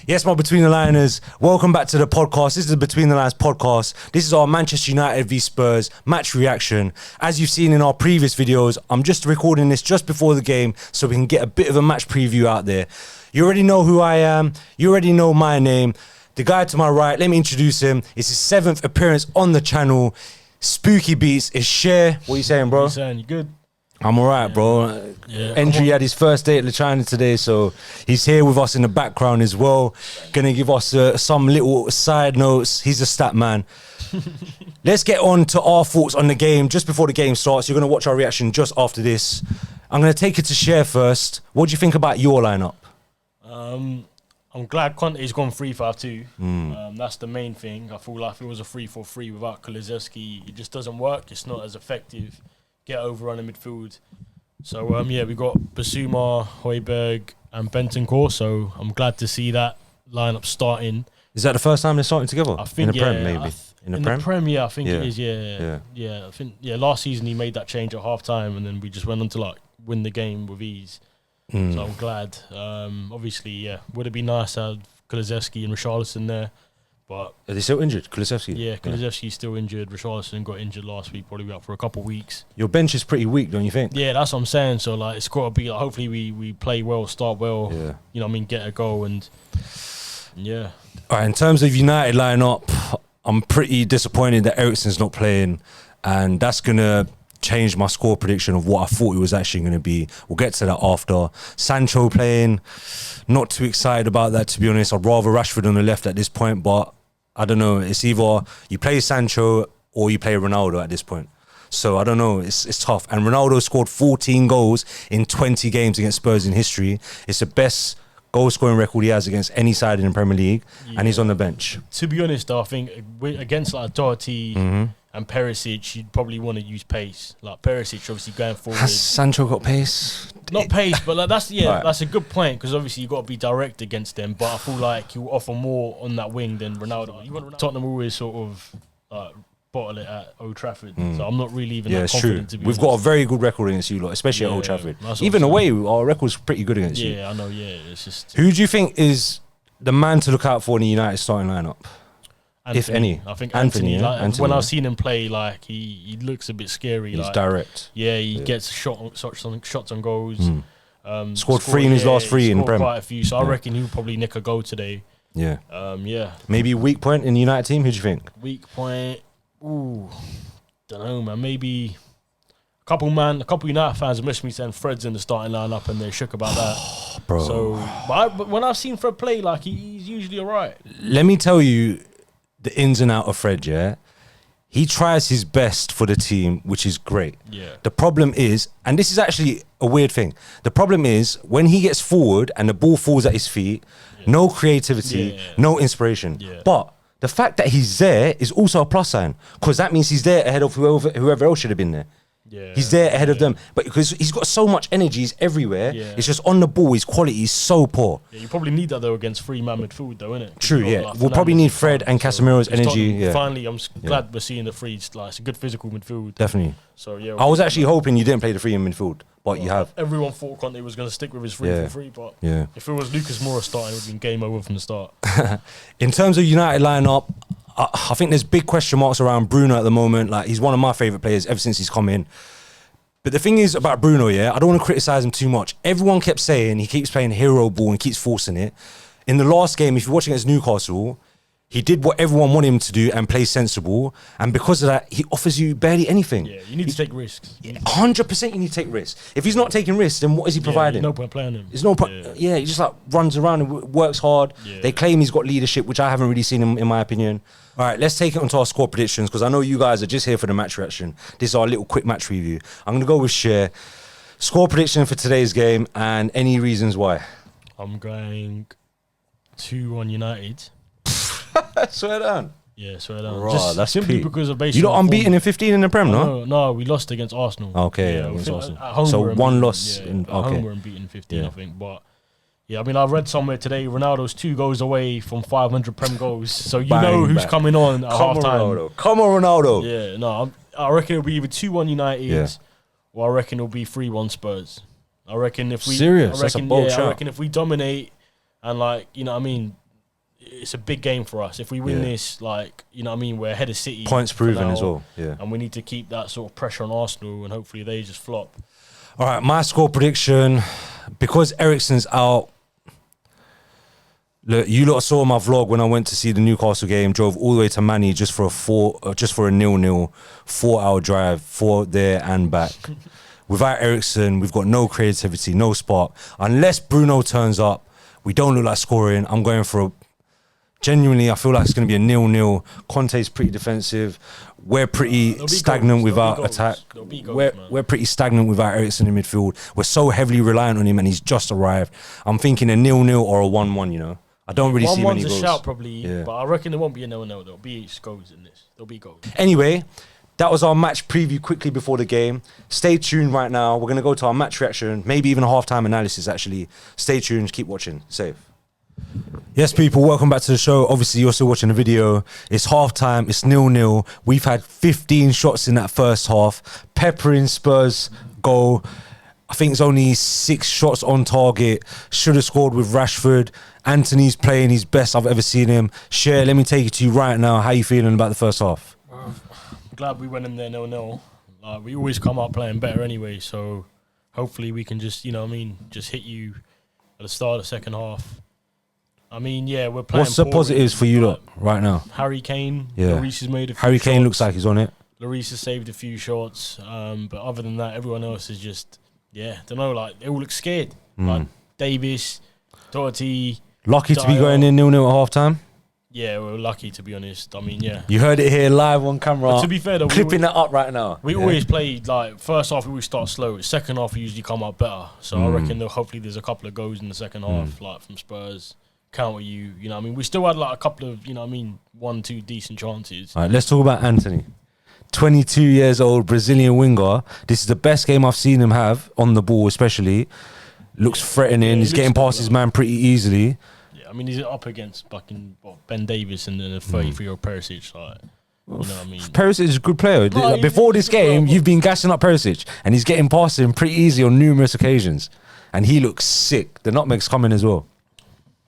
Yes, my Between the Liners, welcome back to the podcast. This is the Between the Lines podcast. This is our Manchester United v Spurs match reaction. As you've seen in our previous videos, I'm just recording this just before the game so we can get a bit of a match preview out there. You already know who I am. You already know my name. The guy to my right, let me introduce him. It's his 7th appearance on the channel. Spooky Beats is Cher. What are you saying, bro? What are you saying? You good? I'm alright, bro. Yeah, Entry had his first day at the China today, so he's here with us in the background as well. Gonna give us some little side notes. He's a stat man. Let's get on to our thoughts on the game just before the game starts. You're gonna watch our reaction just after this. I'm gonna take it to Cher first. What do you think about your lineup? I'm glad Conte's gone 3-5-2. That's the main thing. I feel like if it was a 3-4-3 without Kulusevski, it just doesn't work. It's not as effective. Get overrun in midfield. So, yeah, we got Basuma, Højbjerg and Bentancur. So I'm glad to see that lineup starting. Is that the first time they're starting together? I think, in the Prem, maybe? In the Prem, yeah, I think it is, yeah. I think, last season he made that change at half-time and then we just went on to, like, win the game with ease. So I'm glad. Obviously, yeah, would it be nice to have Kulusevski and Richarlison there? But are they still injured, Kulusevski? Yeah, Kulusevski's still injured. Richarlison got injured last week, probably out for a couple of weeks. Your bench is pretty weak, don't you think? Yeah, that's what I'm saying. So, like, it's got to be, like, hopefully we play well, start well, you know what I mean, get a goal and, yeah. All right, in terms of United lineup, I'm pretty disappointed that Eriksen's not playing, and that's going to change my score prediction of what I thought it was actually going to be. We'll get to that after. Sancho playing, not too excited about that, to be honest. I'd rather Rashford on the left at this point, but I don't know. It's either you play Sancho or you play Ronaldo at this point. So I don't know. It's tough. And Ronaldo scored 14 goals in 20 games against Spurs in history. It's the best goal scoring record he has against any side in the Premier League, and he's on the bench. To be honest, though, I think against like Doherty and Perisic, you'd probably want to use pace. Like Perisic, obviously going forward. Has Sancho got pace? Not pace, but like that's that's a good point because obviously you got to be direct against them. But I feel like he'll offer more on that wing than Ronaldo. Tottenham always sort of bottle it at Old Trafford, so I'm not really even that confident. To be honest. We've got a very good record against you lot, especially at Old Trafford. Even away, our record's pretty good against you. Yeah, I know. Yeah, it's just. Who do you think is the man to look out for in the United starting lineup? Anthony, if any? I think Anthony. When I've seen him play, like he looks a bit scary. He's like, direct. Yeah, he gets shots on goals. Scored 3 in his last 3 in the Prem. Quite a few, so I reckon he'll probably nick a goal today. Yeah. Yeah. Maybe weak point in the United team. Who do you think? Weak point. Ooh, don't know, man. Maybe a couple United fans have messaged me saying Fred's in the starting lineup and they're shook about that. Bro. So, but when I've seen Fred play, like he's usually alright. Let me tell you the ins and out of Fred, yeah? He tries his best for the team, which is great. Yeah. The problem is, and this is actually a weird thing, the problem is when he gets forward and the ball falls at his feet, no creativity, no inspiration. Yeah. But the fact that he's there is also a plus sign because that means he's there ahead of whoever else should have been there. Yeah, he's there ahead of them, but because he's got so much energy, he's everywhere. Yeah. It's just on the ball, his quality is so poor. Yeah, you probably need that though against 3-man midfield, though, innit? True, yeah. Like we'll probably need Fred and Casemiro's energy. Yeah. Finally, I'm glad we're seeing the threes. Like it's a good physical midfield. Definitely. So yeah, I was actually hoping you didn't play the 3 in midfield, but you have. Everyone thought Conte was going to stick with his 3-4-3, but if it was Lucas Moura starting, it would have been game over from the start. In terms of United lineup, I think there's big question marks around Bruno at the moment. Like he's one of my favourite players ever since he's come in. But the thing is about Bruno, I don't want to criticise him too much. Everyone kept saying he keeps playing hero ball and keeps forcing it. In the last game, if you're watching against Newcastle, he did what everyone wanted him to do and play sensible. And because of that, he offers you barely anything. Yeah, you need to take risks. 100% you need to take risks. If he's not taking risks, then what is he providing? No point playing him. There's no point. Yeah, he just like runs around and works hard. Yeah. They claim he's got leadership, which I haven't really seen in my opinion. All right, let's take it onto our score predictions because I know you guys are just here for the match reaction. This is our little quick match review. I'm going to go with Cher. Score prediction for today's game and any reasons why. I'm going 2-1 United. Swear down. Yeah, swear down. Right, just that's simply peak. because of basically. You not unbeaten in 15 in the Prem, no? No, we lost against Arsenal. Okay, yeah, against Arsenal. At home so one loss. At home we're unbeaten 15, I think. But Yeah, I mean, I read somewhere today Ronaldo's 2 goals away from 500 Prem goals, so you Bang, know who's bang. coming on at Come half on, time. Ronaldo. Come on, Ronaldo. Yeah, no, I reckon it'll be either 2-1 United, or I reckon it'll be 3-1 Spurs. I reckon if we Serious? That's a bold shout. I reckon if we dominate and like, you know what I mean, it's a big game for us. If we win this, like, you know what I mean, we're ahead of City. Points proven now, as well. Yeah. And we need to keep that sort of pressure on Arsenal, and hopefully they just flop. All right, my score prediction, because Eriksen's out. Look, you lot saw my vlog when I went to see the Newcastle game. Drove all the way to Manny just for a 0-0 4-hour drive, 4 there and back. Without Eriksen, we've got no creativity, no spark. Unless Bruno turns up, we don't look like scoring. I'm going for a... Genuinely, I feel like it's going to be a 0-0. Conte's pretty defensive. We're pretty stagnant without attack. We're pretty stagnant without Eriksen in midfield. We're so heavily reliant on him, and he's just arrived. I'm thinking a 0-0 or a 1-1, you know. I don't really see many goals. 1-1's a shout probably, but I reckon there won't be a 0-0. There'll be goals in this. There'll be goals. Anyway, that was our match preview quickly before the game. Stay tuned right now. We're going to go to our match reaction, maybe even a halftime analysis, actually. Stay tuned. Keep watching. Safe. Yes, people, welcome back to the show. Obviously, you're still watching the video. It's halftime. It's 0-0. We've had 15 shots in that first half. Peppering Spurs goal. I think it's only 6 shots on target. Should have scored with Rashford. Anthony's playing his best I've ever seen him. Cher, let me take it to you right now. How you feeling about the first half? I'm glad we went in there 0-0. We always come out playing better anyway, so hopefully we can just, you know what I mean, just hit you at the start of the second half. I mean, yeah, we're playing. What's the positives for you lot right now? Harry Kane. Yeah. Lloris has made a few Harry Kane shots. looks like he's on it. Lloris has saved a few shots. But other than that, everyone else is just, don't know, like, they all look scared. Like, Davis, Doherty. Lucky to be going in 0-0 at half time. Yeah, we're lucky, to be honest. I mean, yeah. You heard it here live on camera. But to be fair, though, clipping that up right now. We always play, like, first half we always start slow. Second half we usually come out better. So I reckon hopefully there's a couple of goals in the second half, like from Spurs. Counter you, you know what I mean? We still had like a couple of, you know what I mean, 1-2 decent chances. All right, let's talk about Anthony. 22 years old, Brazilian winger. This is the best game I've seen him have, on the ball especially. Looks threatening. He's getting past his man pretty easily. Yeah, I mean, he's up against fucking Ben Davis and then a 33-year-old Perisic. Like, you know what I mean? Perisic is a good player. No, like, before this game, you've been gassing up Perisic, and he's getting past him pretty easy on numerous occasions. And he looks sick. The nutmeg's coming as well.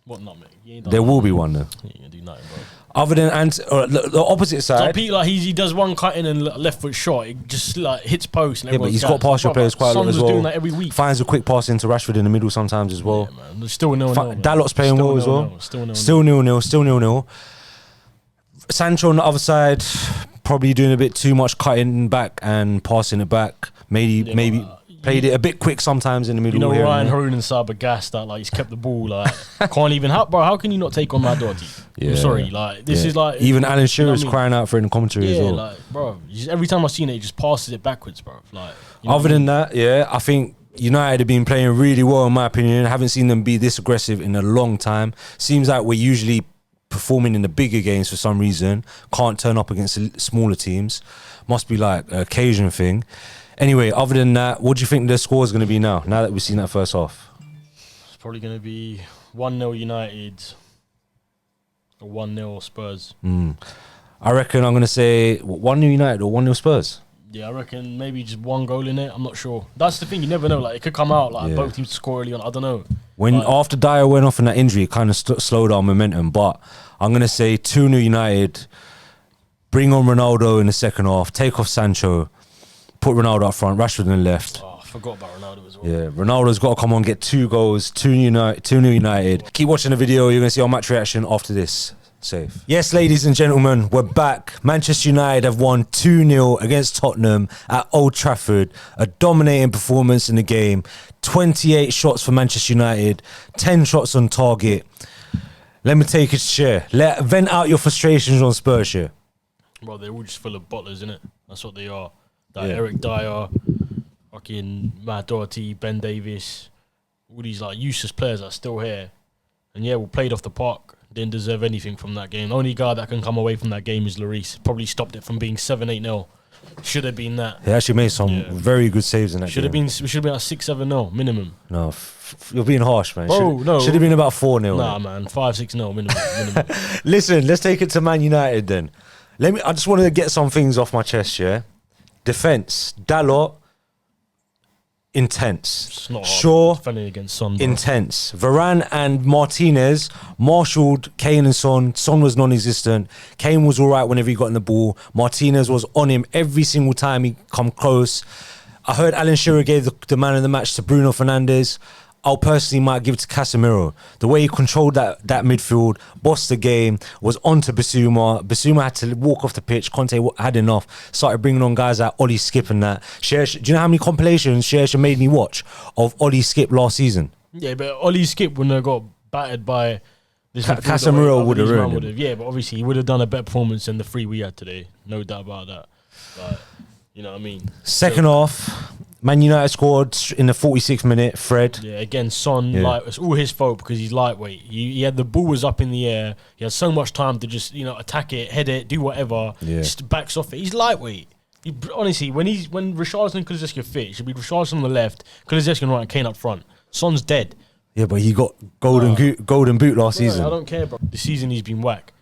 What nutmeg? There will be one though. He ain't gonna do nothing, bro. Other than the opposite side. So like he does one cutting and left foot shot. It just like hits post. And But he's got past your players quite a lot as well. Doing that every week. Finds a quick pass into Rashford in the middle sometimes as well. Yeah, man. There's still a 0-0. Dalot's playing well as well. Still 0-0. Sancho on the other side, probably doing a bit too much cutting back and passing it back. Maybe played it a bit quick sometimes in the middle. You know, here Ryan Harun and Saba gassed that, like, he's kept the ball, like, can't even help, bro. How can you not take on Matt Doherty? Yeah. I'm sorry, like, this is like. Even Alan Shearer's crying out for it in the commentary as well. Like, bro, every time I've seen it, he just passes it backwards, bro. Like, other than that, I think United have been playing really well, in my opinion. I haven't seen them be this aggressive in a long time. Seems like we're usually performing in the bigger games for some reason. Can't turn up against smaller teams. Must be like an occasion thing. Anyway, other than that, what do you think the score is going to be now that we've seen that first half? It's probably going to be 1-0 United or 1-0 Spurs. I reckon I'm going to say 1-0 United or 1-0 Spurs. Yeah, I reckon maybe just one goal in it. I'm not sure. That's the thing. You never know. Like, it could come out like both teams score early on. I don't know. After Dyer went off in that injury, it kind of slowed our momentum. But I'm going to say 2-0 United. Bring on Ronaldo in the second half. Take off Sancho. Put Ronaldo up front, Rashford in the left. Oh, I forgot about Ronaldo as well. Yeah, Ronaldo's got to come on, get 2 goals, 2-0 United. Keep watching the video. You're going to see our match reaction after this. Safe. Yes, ladies and gentlemen, we're back. Manchester United have won 2-0 against Tottenham at Old Trafford. A dominating performance in the game. 28 shots for Manchester United, 10 shots on target. Let me take a share. Vent out your frustrations on Spurs here. Well, they're all just full of bottlers, innit? That's what they are. Eric Dyer, fucking Matt Doherty, Ben Davis, all these like useless players that are still here. And yeah, we played off the park. Didn't deserve anything from that game. The only guy that can come away from that game is Lloris. Probably stopped it from being 7-8-0. Should have been that. He actually made some very good saves in that Should have game. been. We should have been at 6-7-0 minimum. No, you're being harsh, man. Bro, no. Should have been about 4-0. Nah, man, 5-6-0 minimum. Listen, let's take it to Man United then. I just want to get some things off my chest, yeah? Defense, Dalot, intense. It's not hard Shaw, defending against Son. Bro. intense. Varane and Martinez marshalled Kane and Son. Son was non-existent. Kane was all right whenever he got in the ball. Martinez was on him every single time he come close. I heard Alan Shearer gave the man of the match to Bruno Fernandes. I'll personally might give it to Casemiro. The way he controlled that midfield, bossed the game, was on to Bissouma. Bissouma had to walk off the pitch. Conte had enough. Started bringing on guys like Ollie Skip and that. Do you know how many compilations Shearer made me watch of Ollie Skip last season? Yeah, but Ollie Skip wouldn't have got battered by this. Casemiro would have ruined him. Yeah, but obviously he would have done a better performance than the 3 we had today. No doubt about that. But, you know what I mean? Second half, Man United scored in the 46th minute. Fred. Yeah, again, Son, it's all his fault because he's lightweight. He had the ball was up in the air. He had so much time to just attack it, head it, do whatever. Yeah. Just backs off it. He's lightweight. Honestly, when Richarlison and Kulusevski are fit, it should be Richarlison on the left, Kulusevski on the right, and Kane up front. Son's dead. Yeah, but he got golden boot last season. I don't care, bro. This season he's been whack.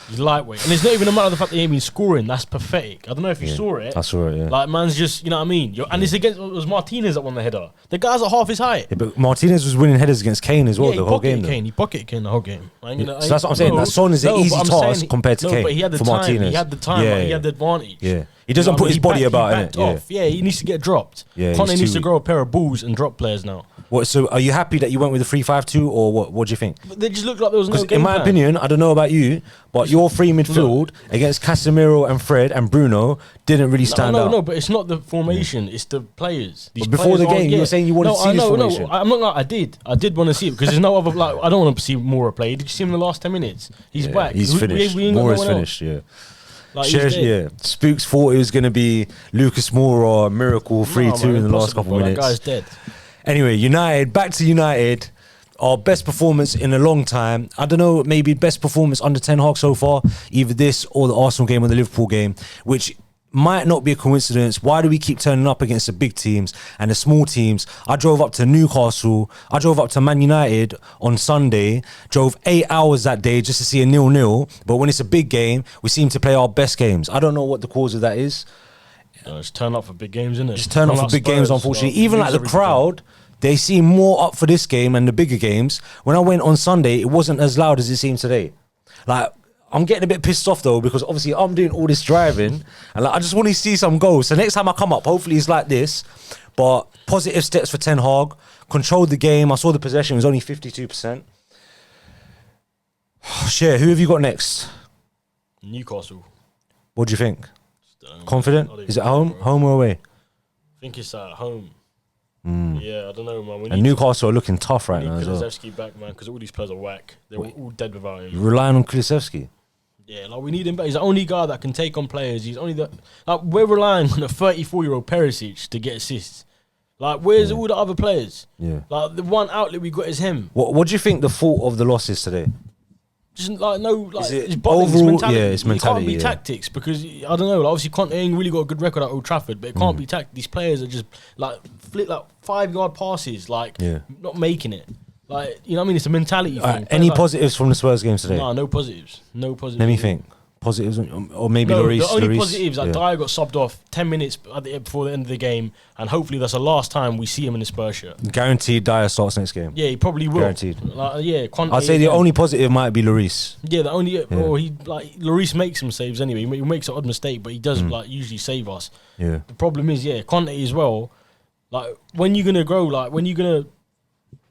He's lightweight. And it's not even a matter of the fact that he ain't been scoring. That's pathetic. I don't know if you saw it. I saw it, yeah. Like, man's just, you know what I mean? And it was Martinez that won the header. The guy's at half his height. Yeah, but Martinez was winning headers against Kane as well the whole game. He pocketed Kane the whole game. So that's what I'm saying. That Son is an easy task compared to Kane. But he had the time. Martinez. He had the time. He had the advantage. Yeah. He doesn't put his body about it. Yeah, he needs to get dropped. Yeah, Conte needs to grow a pair of balls and drop players now. What? So are you happy that you went with the 3-5-2 or what? What do you think? But they just looked like there was no game in my plan. opinion, I don't know about you, but your free midfield against Casemiro and Fred and Bruno didn't really stand out. No, but it's not the formation; it's the players. But before the game, you were saying you wanted to see this formation. No, I'm not. Like, I did want to see it because there's no other. Like, I don't want to see Moura play. Did you see him in the last 10 minutes? He's back. He's finished. Moura's finished. Yeah. Like, Spooks thought it was going to be Lucas Moura miracle 3-2 in the last couple of minutes. That guy's dead. Anyway, United, back to United. Our best performance in a long time. I don't know, maybe best performance under Ten Hag so far. Either this or the Arsenal game or the Liverpool game, which might not be a coincidence. Why do we keep turning up against the big teams and the small teams? I drove up to Newcastle. I drove up to Man United on Sunday. Drove 8 hours that day just to see a 0-0. But when it's a big game, we seem to play our best games. I don't know what the cause of that is. Just turn up for big games, innit? Just turn up for big games, unfortunately. Even like the crowd, they seem more up for this game and the bigger games. When I went on Sunday, it wasn't as loud as it seemed today. Like, I'm getting a bit pissed off though, because obviously I'm doing all this driving and like I just want to see some goals. So next time I come up, hopefully it's like this. But positive steps for Ten Hag. Controlled the game. I saw the possession was only 52%. Share, who have you got next? Newcastle. What do you think? Confident? Is it home or away? I think it's at home. Yeah, I don't know, man. And Newcastle are looking tough right now as well. Kulusevski back, man, because all these players are whack. They're all dead without him. You're relying on Kulusevski? Yeah, like we need him back. He's the only guy that can take on players. He's only we're relying on a 34-year-old Perisic to get assists. Like, where's all the other players? Yeah. Like, the one outlet we got is him. What do you think the fault of the loss is today? Just like it's overall, mentality. it's mentality. It can't be tactics because I don't know. Like, obviously, Conte ain't really got a good record at Old Trafford, but it can't be tactics. These players are just like flick like 5-yard passes, like not making it. Like, you know what I mean? It's a mentality thing. Any positives from the Spurs game today? No positives. No positives. Let me think. Positives or maybe Lloris. The only positives that Dyer got subbed off 10 minutes before the end of the game, and hopefully that's the last time we see him in a Spurs shirt. Guaranteed Dyer starts next game. Yeah, he probably will. Guaranteed. Conte, I'd say the only positive might be Lloris. Yeah, the only or he Lloris makes some saves anyway. He makes an odd mistake, but he does usually save us. Yeah. The problem is Conte as well. Like, when you gonna grow? Like, when you gonna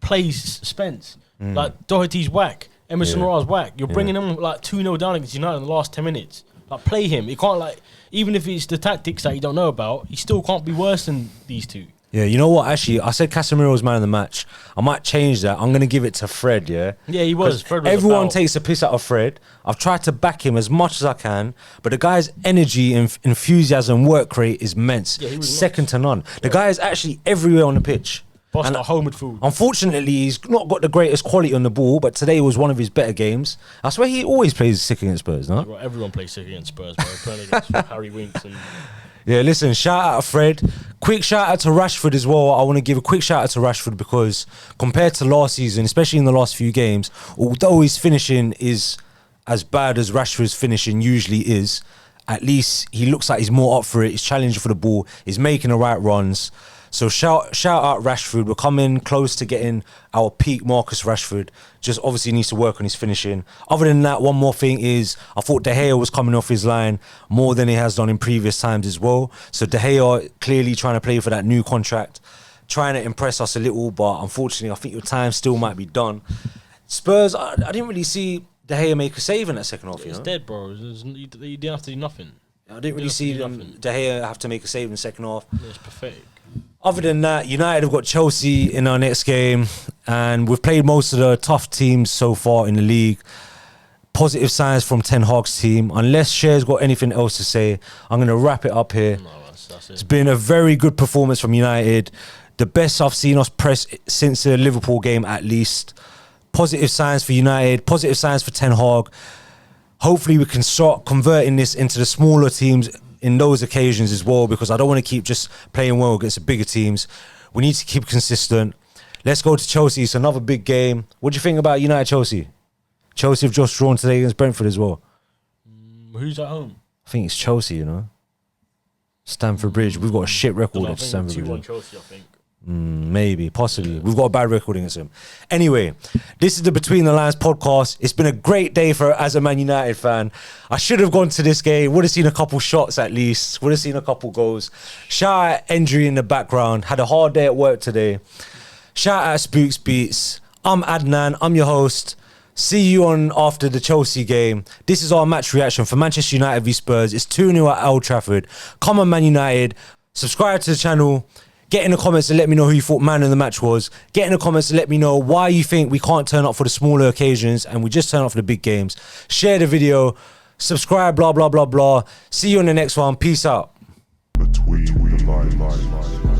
play Spence? Like, Doherty's whack. Emerson Royal's whack. You're bringing him like 2-0 down against United in the last 10 minutes. Like, play him. He can't, like, even if it's the tactics that you don't know about, he still can't be worse than these two. Yeah, you know what? Actually, I said Casemiro was man of the match. I might change that. I'm going to give it to Fred, yeah? Yeah, he was. Fred was everyone takes a piss out of Fred. I've tried to back him as much as I can, but the guy's energy and enthusiasm, work rate is immense. Yeah, second to none. The guy is actually everywhere on the pitch. Bossed at home midfield. Unfortunately, he's not got the greatest quality on the ball, but today was one of his better games. I swear he always plays sick against Spurs, no? Well, everyone plays sick against Spurs, bro. Playing against Harry Winks and... Yeah, listen, shout out to Fred. Quick shout out to Rashford as well. I want to give a quick shout out to Rashford because compared to last season, especially in the last few games, although his finishing is as bad as Rashford's finishing usually is, at least he looks like he's more up for it. He's challenging for the ball. He's making the right runs. So shout out Rashford. We're coming close to getting our peak Marcus Rashford. Just obviously needs to work on his finishing. Other than that, one more thing is I thought De Gea was coming off his line more than he has done in previous times as well. So De Gea clearly trying to play for that new contract, trying to impress us a little, but unfortunately I think your time still might be done. Spurs, I didn't really see De Gea make a save in that second half. It's dead, bro. You didn't have to do nothing. I didn't really see De Gea have to make a save in the second half. It's pathetic. Other than that, United have got Chelsea in our next game, and we've played most of the tough teams so far in the league. Positive signs from Ten Hag's team. Unless Cher's got anything else to say, I'm going to wrap it up here. No, that's it. It's been a very good performance from United. The best I've seen us press since the Liverpool game, at least. Positive signs for United. Positive signs for Ten Hag. Hopefully we can start converting this into the smaller teams in those occasions as well, because I don't want to keep just playing well against the bigger teams. We need to keep consistent. Let's go to Chelsea. It's another big game. What do you think about United-Chelsea? Chelsea have just drawn today against Brentford as well. Who's at home? I think it's Chelsea, you know. Stamford Bridge. We've got a shit record at Stamford Bridge. 2-1 Chelsea, I think. Maybe, possibly. We've got a bad record against him. Anyway, this is the Between the Lines podcast. It's been a great day as a Man United fan. I should have gone to this game. Would have seen a couple shots at least. Would have seen a couple goals. Shout out Endry in the background. Had a hard day at work today. Shout out Spooks Beats. I'm Adnan. I'm your host. See you on after the Chelsea game. This is our match reaction for Manchester United v Spurs. It's 2-0 at Old Trafford. Come on, Man United. Subscribe to the channel. Get in the comments and let me know who you thought man of the match was. Get in the comments and let me know why you think we can't turn up for the smaller occasions and we just turn up for the big games. Share the video. Subscribe, blah, blah, blah, blah. See you on the next one. Peace out. Between the lines.